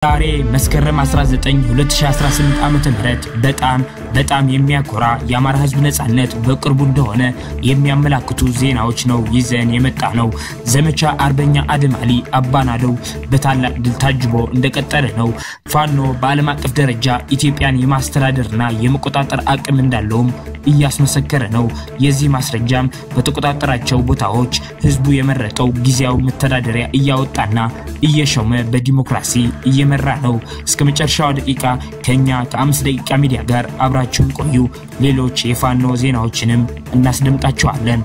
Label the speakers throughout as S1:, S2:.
S1: ዛሬ መስከረም 19 2018 ዓመተ ምህረት በጣም የሚያኮራ የአማራ ህዝብ ነጻነት በቅርቡ እንደሆነ የሚያመላክቱ ዜናዎች ነው ይዘን የመጣ ነው። ዘመቻ አርበኛ አደም አሊ አባናደው በታላቅ ድል ታጅቦ እንደቀጠለ ነው። ፋኖ በዓለም አቀፍ ደረጃ ኢትዮጵያን የማስተዳደርና የመቆጣጠር አቅም እንዳለውም እያስመሰከረ ነው። የዚህ ማስረጃም በተቆጣጠራቸው ቦታዎች ህዝቡ የመረጠው ጊዜያዊ መተዳደሪያ እያወጣና እየሾመ በዲሞክራሲ እየመራ ነው። እስከ መጨረሻው ደቂቃ ከኛ ከ5 ደቂቃ ሚዲያ ጋር አብራችሁን ቆዩ። ሌሎች የፋኖ ዜናዎችንም እናስደምጣችኋለን።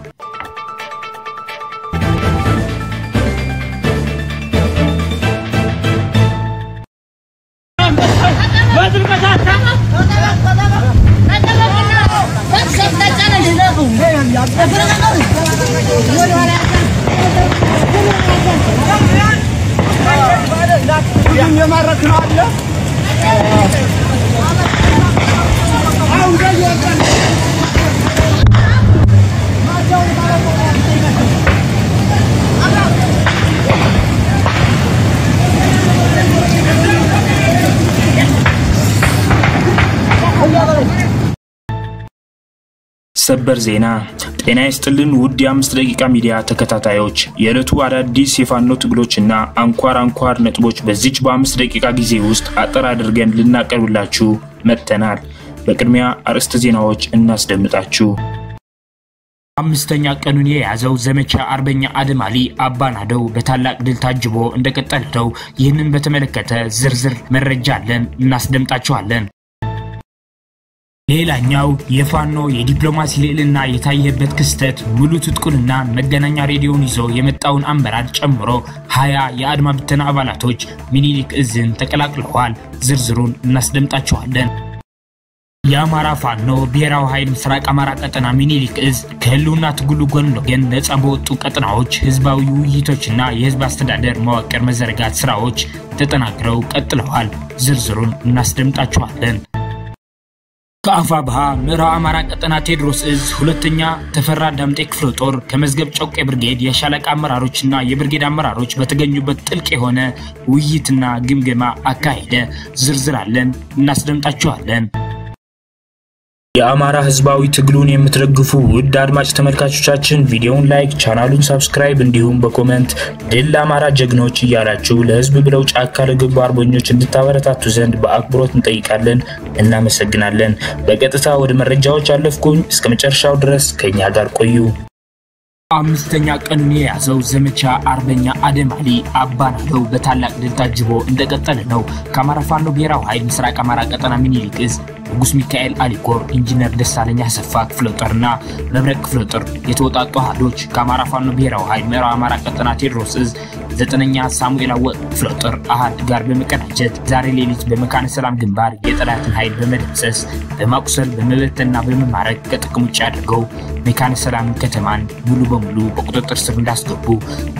S1: ሰበር ዜና ጤና ይስጥልን ውድ የ5 ደቂቃ ሚዲያ ተከታታዮች የዕለቱ አዳዲስ የፋኖ ትግሎችና አንኳር ነጥቦች በዚች በ5 ደቂቃ ጊዜ ውስጥ አጠር አድርገን ልናቀርብላችሁ መጥተናል። በቅድሚያ አርዕስተ ዜናዎች እናስደምጣችሁ። አምስተኛ ቀኑን የያዘው ዘመቻ አርበኛ አደም አሊ አባናደው በታላቅ ድል ታጅቦ እንደቀጠለ ነው። ይህንን በተመለከተ ዝርዝር መረጃ አለን እናስደምጣችኋለን። ሌላኛው የፋኖ የዲፕሎማሲ ልዕልና የታየበት ክስተት ሙሉ ትጥቁንና መገናኛ ሬዲዮን ይዞ የመጣውን አመራር ጨምሮ 20 የአድማ ብተና አባላቶች ሚኒሊክ እዝን ተቀላቅለዋል። ዝርዝሩን እናስደምጣችኋለን። የአማራ ፋኖ ብሔራዊ ኃይል ምስራቅ አማራ ቀጠና ሚኒሊክ እዝ ከህልውና ትግሉ ጎን ለጎን ነፃ በወጡ ቀጠናዎች ህዝባዊ ውይይቶችና የህዝብ አስተዳደር መዋቅር መዘርጋት ስራዎች ተጠናክረው ቀጥለዋል። ዝርዝሩን እናስደምጣችኋለን። ከአፋብሃ ምዕራብ አማራ ቀጠና ቴድሮስ እዝ ሁለተኛ ተፈራ ዳምጤ ክፍለ ጦር ከመዝገብ ጨውቄ ብርጌድ የሻለቃ አመራሮችና የብርጌድ አመራሮች በተገኙበት ጥልቅ የሆነ ውይይትና ግምገማ አካሄደ። ዝርዝር አለን እናስደምጣችኋለን። የአማራ ህዝባዊ ትግሉን የምትደግፉ ውድ አድማጭ ተመልካቾቻችን ቪዲዮውን ላይክ ቻናሉን ሰብስክራይብ እንዲሁም በኮሜንት ድል ለአማራ ጀግኖች እያላችሁ ለህዝብ ብለው ጫካ ለገቡ አርበኞች እንድታበረታቱ ዘንድ በአክብሮት እንጠይቃለን። እናመሰግናለን። በቀጥታ ወደ መረጃዎች አለፍኩኝ። እስከ መጨረሻው ድረስ ከኛ ጋር ቆዩ። አምስተኛ ቀኑን የያዘው ዘመቻ አርበኛ አደም አሊ አባናደው በታላቅ ድል ታጅቦ እንደቀጠለ ነው። ከአማራ ፋኖ ብሔራዊ ኃይል ምስራቅ አማራ ቀጠና ሚኒሊክ እዝ ንጉስ ሚካኤል አሊኮር ኢንጂነር ደሳለኝ አሰፋ ክፍለ ጦርና መብረቅ ክፍለ ጦር የተወጣጡ አሃዶች ከአማራ ፋኖ ብሔራዊ ኃይል ምዕራብ አማራ ቀጠና ቴድሮስ እዝ 9ኛ ሳሙኤል አወቅ ክፍለ ጦር አሃድ ጋር በመቀናጀት ዛሬ ሌሊት በመካነ ሰላም ግንባር የጠላትን ኃይል በመደምሰስ በማቁሰል በመበተንና በመማረክ ከጥቅም ውጭ አድርገው መካነ ሰላም ከተማን ሙሉ በሙሉ በቁጥጥር ስር እንዳስገቡ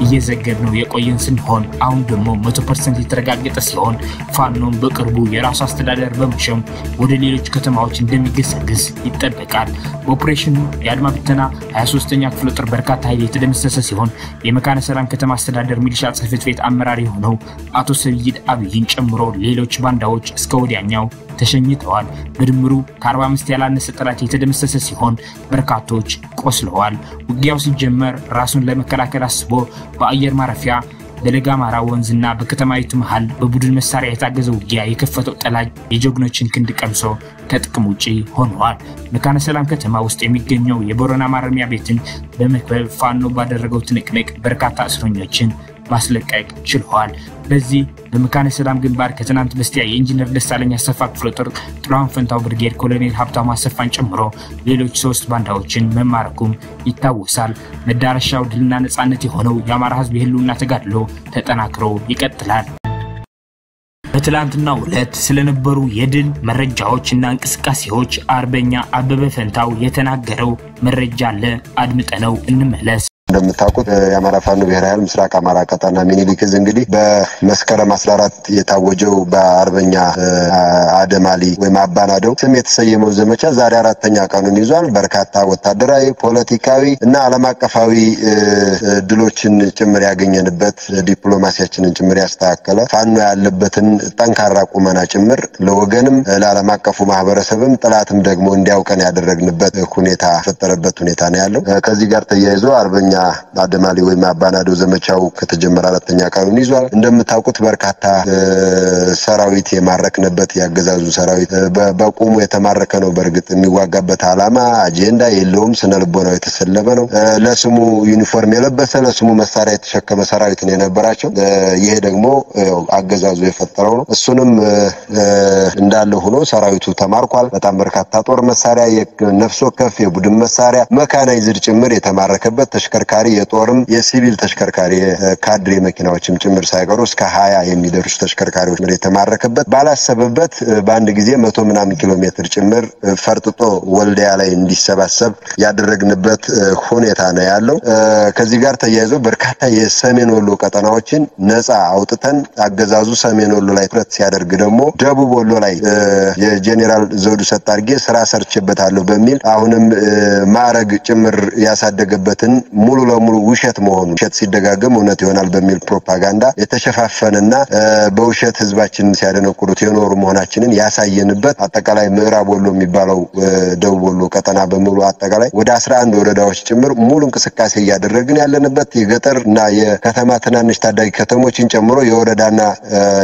S1: እየዘገብነው የቆየን ስንሆን አሁን ደግሞ 100% የተረጋገጠ ሲሆን ፋኖም በቅርቡ የራሱ አስተዳደር በመሾም ወደ ሌሎች ከተማዎች እንደሚገሰግስ ይጠበቃል። ኦፕሬሽኑ የአድማ ብተና 23ኛ ክፍለ ጦር በርካታ ኃይል የተደመሰሰ ሲሆን የመካነ ሰላም ከተማ አስተዳደር ሚሊሻ ጽሕፈት ቤት አመራር የሆነው አቶ ሰይድ አብይን ጨምሮ ሌሎች ባንዳዎች እስከ ወዲያኛው ተሸኝተዋል። በድምሩ ከ45 ያላነሰ ጠላት የተደመሰሰ ሲሆን በርካቶች ቆስለዋል። ውጊያው ሲጀመር ራሱን ለመከላከል አስቦ በአየር ማረፊያ በለጋማራ ወንዝና በከተማይቱ መሃል በቡድን መሳሪያ የታገዘ ውጊያ የከፈተው ጠላት የጀግኖችን ክንድ ቀምሶ ከጥቅም ውጪ ሆኗል። መካነ ሰላም ከተማ ውስጥ የሚገኘው የቦረና ማረሚያ ቤትን በመክበብ ፋኖ ባደረገው ትንቅንቅ በርካታ እስረኞችን ማስለቀቅ ችሏል። በዚህ በመካነ ሰላም ግንባር ከትናንት በስቲያ የኢንጂነር ደሳለኝ አሰፋ ክፍለ ጦር ጥላሁን ፈንታው ብርጌድ ኮሎኔል ሀብታሙ አሰፋን ጨምሮ ሌሎች 3 ባንዳዎችን መማረኩም ይታወሳል። መዳረሻው ድልና ነጻነት የሆነው የአማራ ህዝብ የህልውና ተጋድሎ ተጠናክሮ ይቀጥላል። በትላንትናው ዕለት ስለነበሩ የድል መረጃዎችና እንቅስቃሴዎች አርበኛ አበበ ፈንታው የተናገረው መረጃ አለ። አድምጠነው እንመለስ።
S2: እንደምታውቁት የአማራ ፋኖ ብሔራዊ ኃይል ምስራቅ አማራ ቀጠና ሚኒሊክ እዝ እንግዲህ በመስከረም 14 የታወጀው በአርበኛ አደማሊ ወይም አባናደው ስም የተሰየመው ዘመቻ ዛሬ አራተኛ ቀኑን ይዟል። በርካታ ወታደራዊ፣ ፖለቲካዊ እና ዓለም አቀፋዊ ድሎችን ጭምር ያገኘንበት ዲፕሎማሲያችንን ጭምር ያስተካከለ ፋኖ ያለበትን ጠንካራ ቁመና ጭምር ለወገንም ለዓለም አቀፉ ማህበረሰብም ጥላትም ደግሞ እንዲያውቀን ያደረግንበት ሁኔታ ፈጠረበት ሁኔታ ነው ያለው። ከዚህ ጋር ተያይዞ አርበኛ አደማሊ ወይም አባናደው ዘመቻው ከተጀመረ አራተኛ ቀኑን ይዟል። እንደምታውቁት በርካታ ሰራዊት የማረክነበት ያገዛዙ ሰራዊት በቁሙ የተማረከ ነው። በርግጥ የሚዋጋበት ዓላማ አጀንዳ የለውም፣ ስነልቦናው የተሰለበ ነው። ለስሙ ዩኒፎርም የለበሰ ለስሙ መሳሪያ የተሸከመ ሰራዊት ነው የነበራቸው። ይሄ ደግሞ አገዛዙ የፈጠረው ነው። እሱንም እንዳለ ሆኖ ሰራዊቱ ተማርኳል። በጣም በርካታ ጦር መሳሪያ፣ የነፍስ ወከፍ የቡድን መሳሪያ፣ መካናይዝድ ጭምር የተማረከበት ተሽከርካሪ የጦርም የሲቪል ተሽከርካሪ ካድሬ መኪናዎችም ጭምር ሳይቀሩ እስከ 20 የሚደርሱ ተሽከርካሪዎች የተማረከበት ባላሰበበት በአንድ ጊዜ 100 ምናምን ኪሎ ሜትር ጭምር ፈርጥጦ ወልዲያ ላይ እንዲሰባሰብ ያደረግንበት ሁኔታ ነው ያለው። ከዚህ ጋር ተያይዞ በርካታ የሰሜን ወሎ ቀጠናዎችን ነፃ አውጥተን አገዛዙ ሰሜን ወሎ ላይ ትኩረት ሲያደርግ ደግሞ ደቡብ ወሎ ላይ የጄኔራል ዘውዱ ሰጣርጌ ስራ ሰርችበታለሁ በሚል አሁንም ማዕረግ ጭምር ያሳደገበትን ሙሉ ለሙሉ ውሸት መሆኑ ውሸት ሲደጋገም እውነት ይሆናል በሚል ፕሮፓጋንዳ የተሸፋፈነና በውሸት ህዝባችንን ሲያደነቁሩት የኖሩ መሆናችንን ያሳየንበት አጠቃላይ ምዕራብ ወሎ የሚባለው ደቡብ ወሎ ቀጠና በሙሉ አጠቃላይ ወደ 11 ወረዳዎች ጭምር ሙሉ እንቅስቃሴ ያደረግን ያለንበት የገጠርና የከተማ ትናንሽ ታዳጊ ከተሞችን ጨምሮ የወረዳና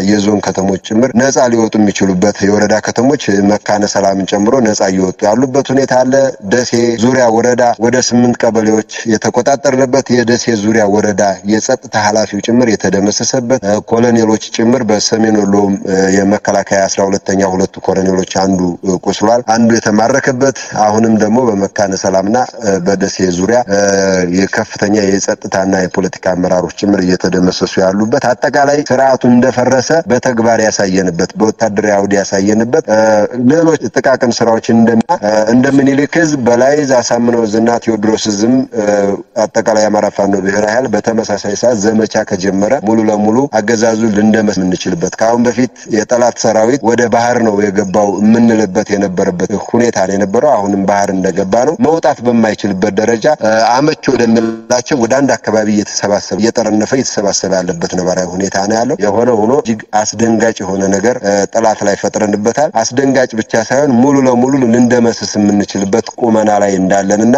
S2: የዞን ከተሞች ጭምር ነፃ ሊወጡ የሚችሉበት የወረዳ ከተሞች መካነ ሰላምን ጨምሮ ነፃ እየወጡ ያሉበት ሁኔታ አለ። ደሴ ዙሪያ ወረዳ ወደ 8 ቀበሌዎች የተቆጣጠርንበት የደሴ ዙሪያ ወረዳ የጸጥታ ኃላፊው ጭምር የተደመሰሰበት ኮሎኔሎች ጭምር በሰሜን ወሎ የመከላከያ 12ኛ ሁለቱ ኮሎኔሎች አንዱ ቆስሏል፣ አንዱ የተማረከበት አሁንም ደግሞ በመካነ ሰላምና በደሴ ዙሪያ የከፍተኛ የጸጥታና የፖለቲካ አመራሮች ጭምር እየተደመሰሱ ያሉበት አጠቃላይ ስርዓቱ እንደፈረሰ በተግባር ያሳየንበት በወታደራዊ አውድ ያሳየንበት ሌሎች ጥቃቅን ስራዎችን እንደምኒልክ ህዝብ በላይ አሳምነው ዝና ቴዎድሮስዝም አጠቃላይ አማራ ፋኖ ብሔራዊ ኃይል በተመሳሳይ ሰዓት ዘመቻ ከጀመረ ሙሉ ለሙሉ አገዛዙ ልንደመስ የምንችልበት ካሁን በፊት የጠላት ሰራዊት ወደ ባህር ነው የገባው የምንልበት የነበረበት ሁኔታ ነው የነበረው። አሁንም ባህር እንደገባ ነው መውጣት በማይችልበት ደረጃ አመች ወደምላቸው ወደ አንድ አካባቢ እየተረነፈ የተሰባሰበ ያለበት ነባራዊ ሁኔታ ነው ያለው። የሆነ ሆኖ እጅግ አስደንጋጭ የሆነ ነገር ጠላት ላይ ፈጥረንበታል። አስደንጋጭ ብቻ ሳይሆን ሙሉ ለሙሉ ልንደመስስ የምንችልበት ቁመና ላይ እንዳለንና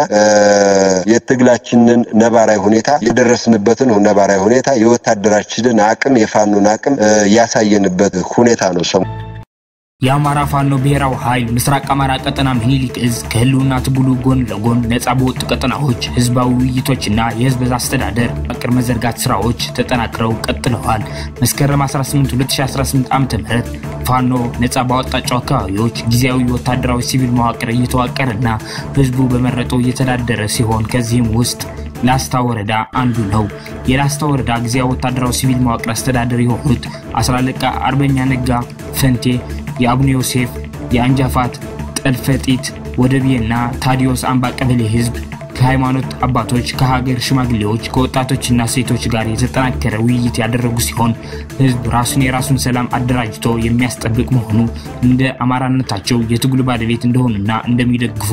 S2: የትግላችንን ነባራዊ ሁኔታ የደረስንበትን ነባራዊ ሁኔታ የወታደራችንን አቅም የፋኖን አቅም ያሳየንበት ሁኔታ ነው።
S1: የአማራ ፋኖ ብሔራዊ ኃይል ምስራቅ አማራ ቀጠና ሚኒሊክ እዝ ከህልውና ትግሉ ጎን ለጎን ነፃ በወጡ ቀጠናዎች ህዝባዊ ውይይቶችና የህዝብ አስተዳደር አቅር መዘርጋት ስራዎች ተጠናክረው ቀጥለዋል። መስከረም 18 2018 ዓ.ም ፋኖ ነፃ ባወጣቸው አካባቢዎች ጊዜያዊ ወታደራዊ ሲቪል መዋቅር እየተዋቀረና ህዝቡ በመረጠው እየተዳደረ ሲሆን ከዚህም ውስጥ ላስታ ወረዳ አንዱ ነው። የላስታ ወረዳ ጊዜያዊ ወታደራዊ ሲቪል መዋቅር አስተዳደር የሆኑት 10 አለቃ አርበኛ ነጋ ፈንቴ የአቡነ ዮሴፍ የአንጃፋት ጠልፈጢት ወደቢየና ታዲዮስ አምባ ቀበሌ ህዝብ ከሃይማኖት አባቶች ከሀገር ሽማግሌዎች ከወጣቶችና ሴቶች ጋር የተጠናከረ ውይይት ያደረጉ ሲሆን ህዝብ የራሱን ሰላም አደራጅቶ የሚያስጠብቅ መሆኑ እንደ አማራነታቸው የትግሉ ባለቤት እንደሆኑና እንደሚደግፉ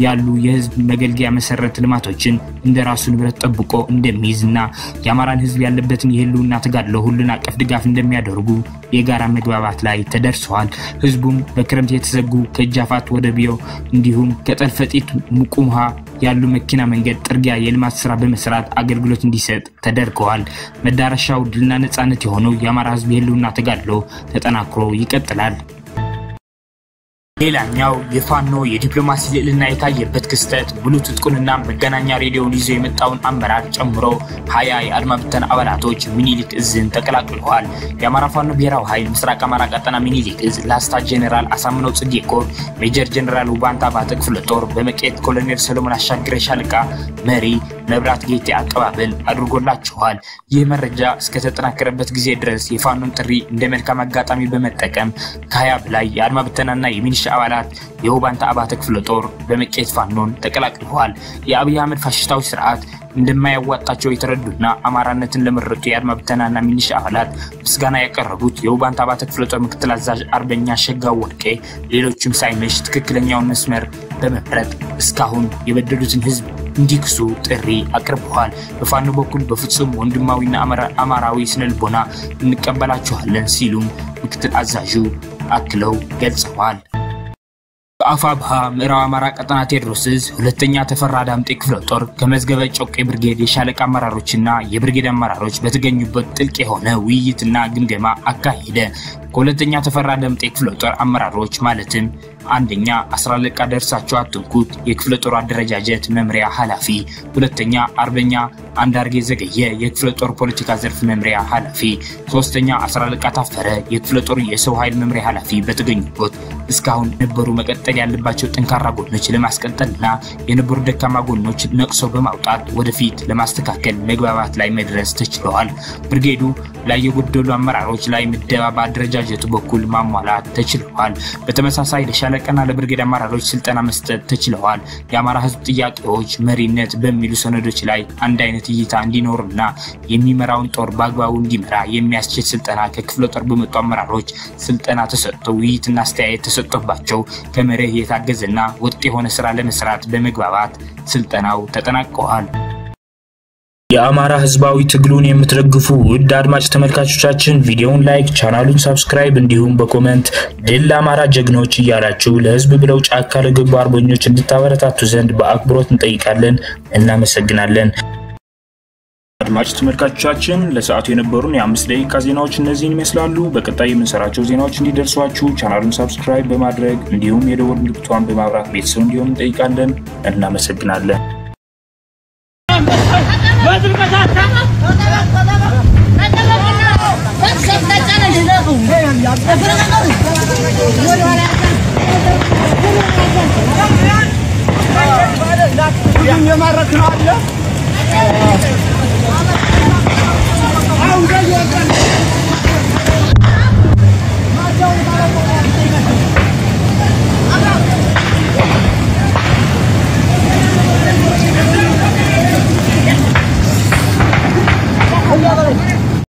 S1: ያሉ የህዝብ መገልገያ መሰረት ልማቶችን እንደራሱ ንብረት ጠብቆ እንደሚይዝና የአማራን ህዝብ ያለበትን የህልውና ተጋድሎ ሁሉን አቀፍ ድጋፍ እንደሚያደርጉ የጋራ መግባባት ላይ ተደርሰዋል። ህዝቡም በክረምት የተዘጉ ከጃፋት ወደ ቢዮ እንዲሁም ከጠልፈጢት ሙቁምሃ ያሉ መኪና መንገድ ጥርጊያ የልማት ስራ በመስራት አገልግሎት እንዲሰጥ ተደርገዋል። መዳረሻው ድልና ነፃነት የሆነው የአማራ ህዝብ የህልውና ተጋድሎ ተጠናክሮ ይቀጥላል። ሌላኛው የፋኖ የዲፕሎማሲ ልዕልና የታየበት ክስተት ሙሉ ትጥቁንና መገናኛ ሬዲዮን ይዞ የመጣውን አመራር ጨምሮ 20 የአድማ ብተና አባላቶች ሚኒሊክ እዝን ተቀላቅለዋል። የአማራ ፋኖ ብሔራዊ ኃይል ምስራቅ አማራ ቀጠና ሚኒሊክ እዝ ላስታ ጄኔራል አሳምነው ጽጌ ኮር ሜጀር ጄኔራል ውባንታ ባተ ክፍለ ጦር በመቄት ኮሎኔል ሰለሞን አሻግሬ ሻለቃ መሪ መብራት ጌቴ አቀባበል አድርጎላቸዋል። ይህ መረጃ እስከ ተጠናከረበት ጊዜ ድረስ የፋኖን ጥሪ እንደ መልካም አጋጣሚ በመጠቀም ከ20 በላይ የአድማ ብተናና የሚሊሻ አባላት የውባንታ አባተ ክፍለ ጦር በመቄት ፋኖን ተቀላቅለዋል። የአብይ አህመድ ፋሽስታዊ ስርዓት እንደማያዋጣቸው የተረዱና አማራነትን ለመረጡ የአድማ ብተናና ሚሊሻ አባላት ምስጋና ያቀረቡት የውባንታ አባተ ክፍለ ጦር ምክትል አዛዥ አርበኛ ሸጋው ወርቄ ሌሎችም ሳይመሽ ትክክለኛውን መስመር በመምረጥ እስካሁን የበደሉትን ህዝብ እንዲክሱ ጥሪ አቅርበዋል። በፋኖ በኩል በፍጹም ወንድማዊና አማራዊ ስነልቦና እንቀበላቸዋለን ሲሉም ምክትል አዛዡ አክለው ገልጸዋል። በአፋብሃ ምዕራብ አማራ ቀጠና ቴዎድሮስ ሁለተኛ ተፈራ ዳምጤ ክፍለ ጦር ከመዝገበ ጮቄ ብርጌድ የሻለቃ አመራሮችና የብርጌድ አመራሮች በተገኙበት ጥልቅ የሆነ ውይይትና ግምገማ አካሄደ። ሁለተኛ ተፈራ ዳምጤ ክፍለ ጦር አመራሮች ማለትም አንደኛ 10 ደርሳቸው አጥንኩት የክፍለ ጦር አደረጃጀት መምሪያ ኃላፊ፣ ሁለተኛ አርበኛ አንዳርጌ ዘገየ የክፍለ ጦር ፖለቲካ ዘርፍ መምሪያ ኃላፊ፣ ሶስተኛ 10 ታፈረ የክፍለ ጦር የሰው ኃይል መምሪያ ኃላፊ በተገኙበት እስካሁን ነበሩ መቀጠል ያለባቸው ጠንካራ ጎኖች ለማስቀጠልና የነበሩ ደካማ ጎኖች ነቅሶ በማውጣት ወደፊት ለማስተካከል መግባባት ላይ መድረስ ተችሏል። ብርጌዱ ላይ የጎደሉ አመራሮች ላይ ምደባ በአደረጃጀቱ በኩል ማሟላት ተችሏል። በተመሳሳይ ለሻለቃና ለብርጌድ አመራሮች ስልጠና መስጠት ተችሏል። የአማራ ህዝብ ጥያቄዎች መሪነት በሚሉ ሰነዶች ላይ አንድ አይነት እይታ እንዲኖርና የሚመራውን ጦር በአግባቡ እንዲመራ የሚያስችል ስልጠና ከክፍለ ጦር በመጡ አመራሮች ስልጠና ተሰጥቶ ውይይትና አስተያየት ተሰጥቶባቸው ከመርህ የታገዘና ወጥ የሆነ ስራ ለመስራት በመግባባት ስልጠናው ተጠናቋል። የአማራ ህዝባዊ ትግሉን የምትደግፉ ውድ አድማጭ ተመልካቾቻችን ቪዲዮውን ላይክ ቻናሉን ሰብስክራይብ እንዲሁም በኮሜንት ድል ለአማራ ጀግኖች እያላችሁ ለህዝብ ብለው ጫካ ለገቡ አርበኞች እንድታበረታቱ ዘንድ በአክብሮት እንጠይቃለን። እናመሰግናለን። አድማጭ ተመልካቾቻችን ለሰዓቱ የነበሩን የ5 ደቂቃ ዜናዎች እነዚህን ይመስላሉ። በቀጣይ የምንሰራቸው ዜናዎች እንዲደርሷችሁ ቻናሉን ሰብስክራይብ በማድረግ እንዲሁም የደወል ምልክቱን በማብራት ቤተሰብ እንዲሆኑ እንጠይቃለን። እናመሰግናለን።
S3: يا